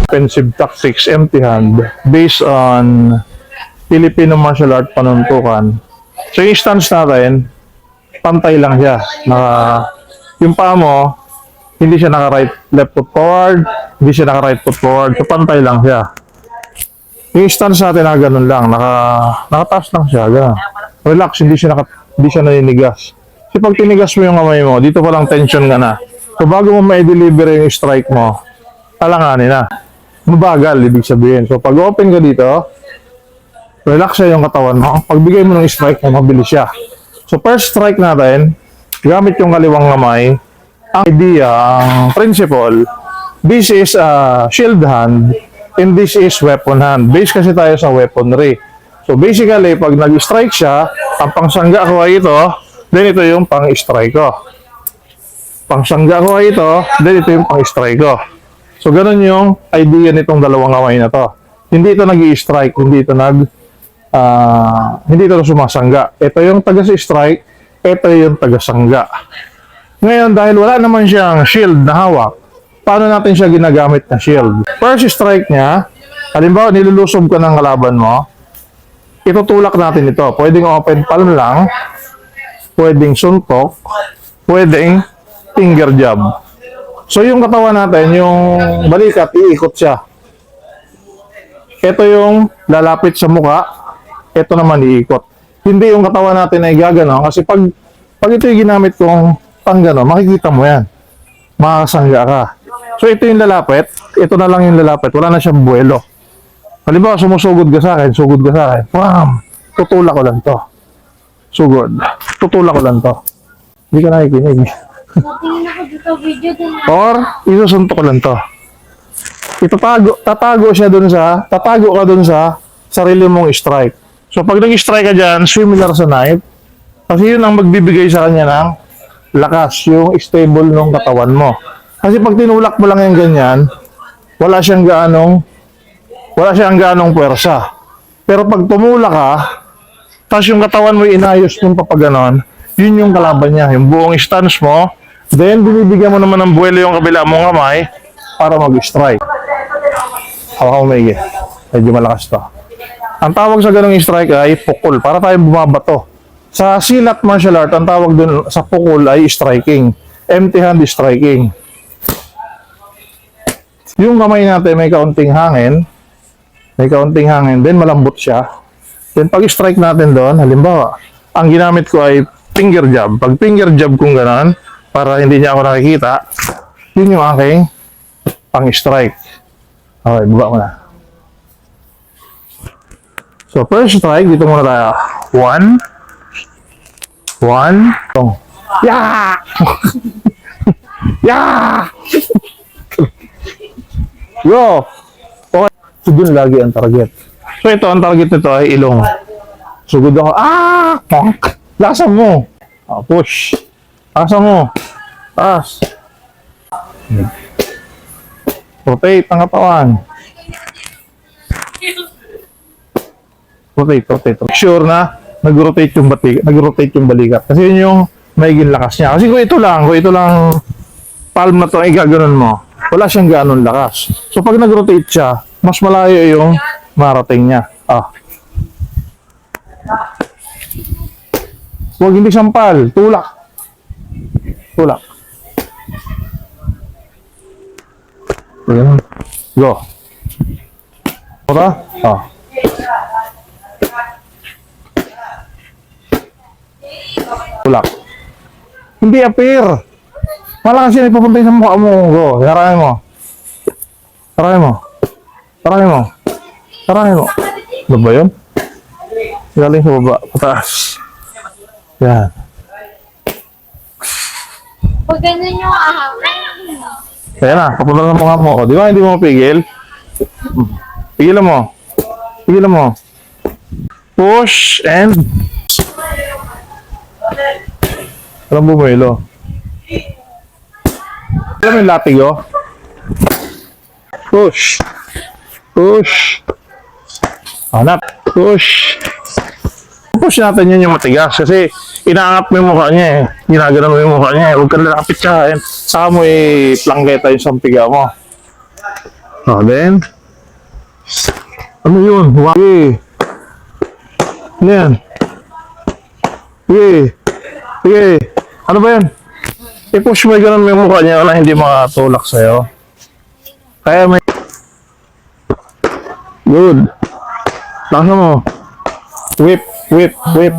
Defensive tactics, empty hand, based on Filipino martial art panuntukan. So yung stance natin, pantay lang siya. Yung paa mo, hindi siya naka-right left foot forward, hindi siya naka-right foot forward, so pantay lang siya. Yung stance natin na ganun lang, nakataas lang siya, ganun. Relax, hindi siya naninigas. Kasi pag tinigas mo yung kamay mo, dito pa lang tension ka na. So bago mo ma-deliver yung strike mo, alanganin na. Mabagal, ibig sabihin. So pag open ka dito, relax siya yung katawan mo. Pag bigay mo ng strike mo, mabilis siya. So first strike natin, gamit yung kaliwang kamay, ang idea, ang principle, this is a shield hand and this is weapon hand. Base kasi tayo sa weaponry. So basically, pag nag-strike siya, ang pangsangga ko ay ito, then ito yung pang-strike ko. Pangsangga ko ay ito, then ito yung pang-strike ko. So ganun yung idea nitong dalawang kamay na to. Hindi ito nag-i-strike, hindi ito sumasangga. Ito yung taga-strike, ito yung taga-sangga. Ngayon, dahil wala naman siyang shield na hawak, paano natin siya ginagamit na shield? First strike niya, halimbawa nilulusob ka ng kalaban mo, itutulak natin ito. Pwedeng open palm lang, pwedeng suntok, pwedeng finger jab. So yung katawan natin, yung balikat, iikot siya. Ito yung lalapit sa muka, ito naman iikot. Hindi yung katawan natin ay gagano, kasi pag ito yung ginamit kong panggano, makikita mo yan. Makakasangga ka. So ito yung lalapit, ito na lang yung lalapit, wala na siyang buwelo. Halimbawa, sumusugod ka sa akin, Wam! Tutulak ko lang to. Sugod. Tutulak ko lang to. Hindi ka nakikinig. Tingin ako dito video din. Or, isusuntok ko lang to. Tatago ka dun sa sarili mong strike. So, pag nag-strike ka dyan, similar sa knife, kasi yun ang magbibigay sa kanya ng lakas, yung stable ng katawan mo. Kasi pag tinulak mo lang yung ganyan, wala siyang ganong puwersa. Pero pag tumulak ka, tapos yung katawan mo inayos yung papaganon, yun yung kalaban niya, yung buong stance mo, then binibigyan mo naman ng buwelo yung kabila mong kamay para mag-strike. Hawak mo maigi. Medyo malakas to. Ang tawag sa ganong strike ay pukul, para tayo bumabato. Sa silat martial art, ang tawag dun sa pukul ay striking. Empty hand striking. Yung kamay natin may kaunting hangin, then malambot siya. Then pag strike natin doon, halimbawa, ang ginamit ko ay finger jab. Pag finger jab kung gano'n, para hindi niya ako nakikita, yun yung aking pang-strike. Okay, baba mo na. So, first strike, dito muna tayo. 1. Yeah! Yeah! Go! Okay. So, dun lagi ang target. So, ito, ang target nito ay ilong. Sugod ako. Ponk! Lasa mo. Push. Lasa mo. Taas. Rotate ang katawan. Rotate. Sure na nag-rotate yung balikat. Kasi yun yung maiging lakas niya. Kasi kung ito lang palm na to ay gaganon mo, wala siyang ganon lakas. So pag nag-rotate siya, mas malayo yung marating niya. Huwag hindi sampal. Tulak. Go. Ora? Tulak. Hindi appear. Malakas yan ipapunta sa mukha mo. Go. Sarahin mo. Ano ba yun? Galing sa baba. Pataas. Yan. Pag ganyan yung ahawin. Kaya na, papunta na mukha mo. Di ba hindi mo mapigil? Pigilan mo. Push and alam mo bumilo. Alam mo yung latigo? Push. Hanap. Push natin yun yung matigas kasi inaangat mo yung mukha niya eh. Ginaganon mo yung mukha niya eh. Huwag kang lalapit siya eh. Saka mo i-planggeta yung sampiga mo. Then, ano yun? Sige. Ano yan? Sige. Sige. Ano ba yan? I-push mo yung ganun may mukha niya na hindi makatulak sa'yo. Kaya may... Good. Lasa mo. Whip, whip, whip.